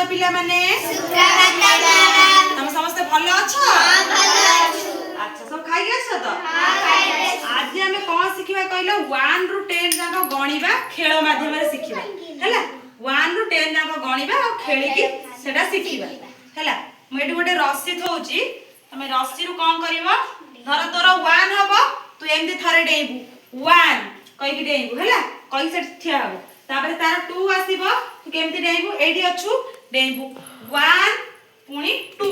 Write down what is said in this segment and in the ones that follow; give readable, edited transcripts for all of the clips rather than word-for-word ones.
पिला माने तुम समस्त भलो अछ अच्छा सब खाई आछ तो आज हमें कौन सिखिबा कहलो 1 रु 10 जाक गणिबा खेल माध्यम रे सिखिबा हैला 1 रु 10 जाक गणिबा और खेली की सेटा सिखिबा हैला म एडी गोटे रस्सी थौची तमे रस्सी रु कोन करबो धर तोर 1 हबो तू एमती थरे डेइबू 1 कहि की डेइबू हैला कहि से ठिया हबो तापर तार 2 आसीबो तू केमती डेइबू एडी अछु डेइबू 1 पुनी 2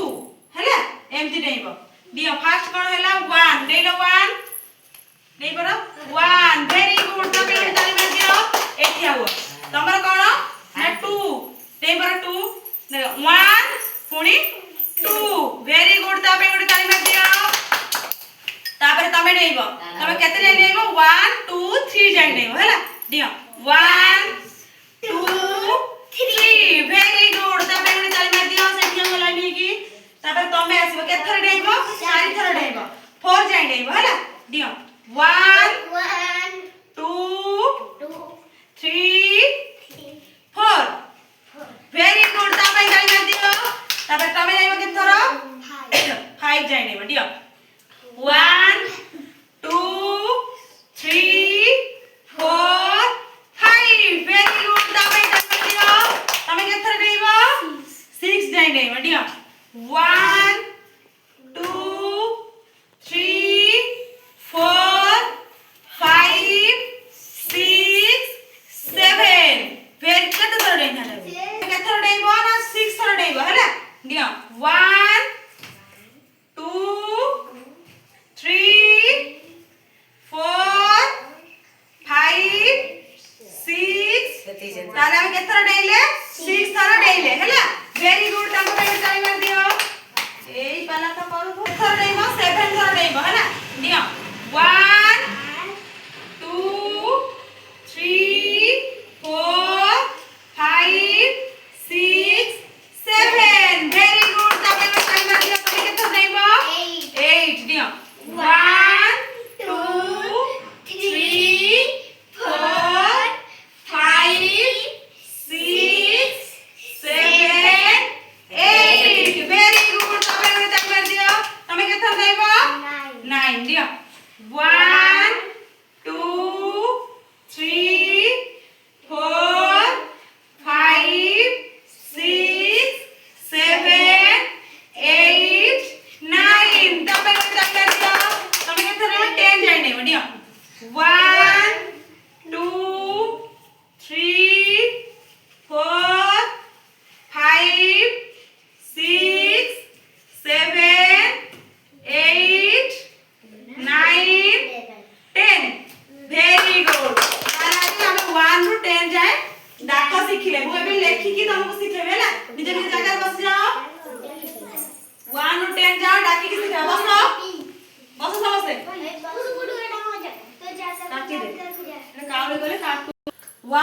हैला एमती डेइबो दियो फास्ट कोन हैला 1 डेइलो 1 डेइ पर 1 वेरी गुड तो पेन ताली मार दियो एठी आबो तमर कोन ना 2 डेइ पर 2 1 पुनी 2 वेरी गुड तो पेन ताली मार दियो तापर तमे डेइबो तमे केते जाय डेइबो 1 2 3 जाय डेइबो हैला दियो 1 2 3 वेरी गुड तो पेन ताली मार दियो सेठी हम लाइनी की तापर तमे आसीबो के थर डेइबो 4 थर डेइबो 4 जाय डेइबो हैला दियो 1 2 3 4 वेरी गुड तो पेन ताली मार दियो तापर तमे जाइबो के थर 5 जाय डेइबो दियो 1 2 3 4 5 वेरी गुड तो पेन ताली मार दियो तमे के थर डेइबो 6 जाय डेइबो दियो 1 2 3 4 5 6 7 वेरी कत थर डेइना के थर डेइबो ना 6 थर डेइबो हैला दियो 1 2 3 4 5 6 ताले हम के थर डेइले 6 थर डेइले हैला वेरी गुड तंग पे टाइम मार दियो एई पाला तो करू थर डेइबो 7 थर डेइबो हैला दियो 1 2 3 4 5 6 7 वेरी गुड तंग पे टाइम मार दियो तमे के थर डेइबो 8 दियो 1 2 3 4 5 6 7 8 वेरी गुड तमे के टाइम मार दियो तमे के थर डेइबो 9 दियो 1 2 3 4 5 6 7 8 9 तमे के टाइम मार दियो तमे के थर 10 जाय डेइबो दियो 1 2 3 4 5 6 7 8 9 10 वेरी गुड आज हम 1 रु 10 जाए डाक सिखिले मु एबे लेखि की तुमको सिखेबे ना निज निज जगह बस जाओ 1 रु 10 जाओ डाकी की सिखा बसो बसो समझते डाकी दे ने काउले गले काट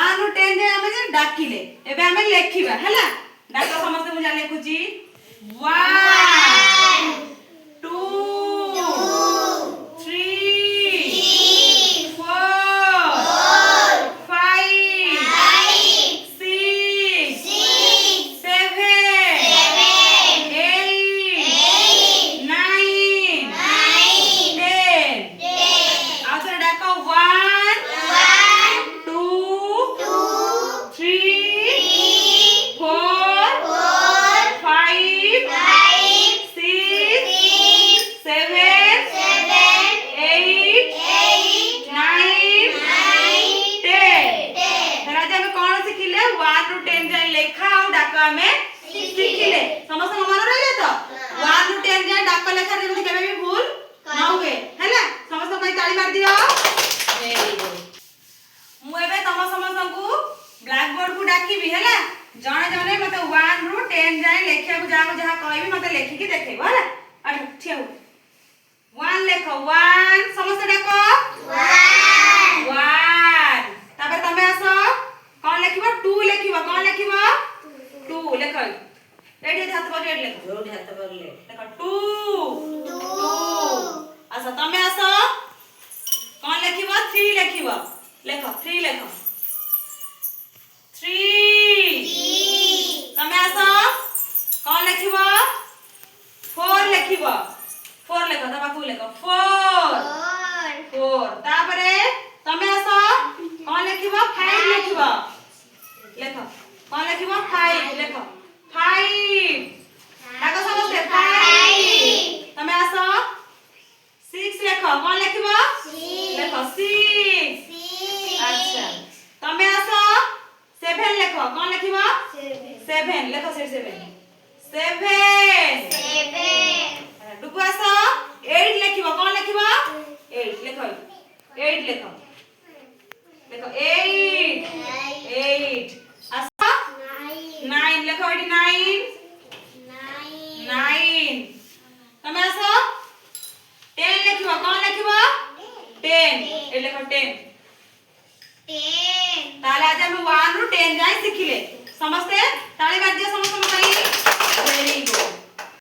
1 रु 10 जाए हमें डाकिले एबे हमें लेखिबा हैला डाक समझते मु जा लेखुची 1 2 3 4 5 6 7 8 9 10 आउथर डाको 1 2 3 4 5 6 7 8 9 10 राजा में कौन सिखिले 1 रु 10 जाए लेखा और डाक हमें सिखिले समस्त मन रहले तो 1 रु 10 जाए डाक लेखा जेमति केबे भी भूल ना हुए हैला समस्त भाई ताली मार दियो वेरी गुड मु एबे तम समस्त को ब्लैक बोर्ड को डाकी भी हैला जणे जणे मते 1 रु 10 जाए लेखिया को जाको जहा कहबी मते लेखि की देखेबो हैला अठ ठिया 1 लेखो 1 समस्त डाको 1 तापर तमे आसो कोन लेखिबो 2 लेखिबो कोन लेखिबो 2 लेख रेडी हाथ पर रेडी लेख रोड हाथ पर ले लेख 2 आसो तमे आसो कोन लेखिबो 3 लेखिबो लेख 3 लेख 3 तमे आसो फाइव लेख फाइव डाक समझते फाइव तमे आस सिक्स लेख कौन लिखबो लेख सिक्स अच्छा तमे आस सेवन लेख कौन लिखबो सेवन लेख सेवन सेवन डुगु आस एट लिखबो कौन लिखबो एट लेख एट लेख लेख एट एट आस नाइन लेख एटी नाइन नाइन तमे आस टेन लिखबो कौन लिखबो टेन ए लेख टेन ताले आज हम 1 रु 10 जाय सिखिले समझते ताली बाज दियो।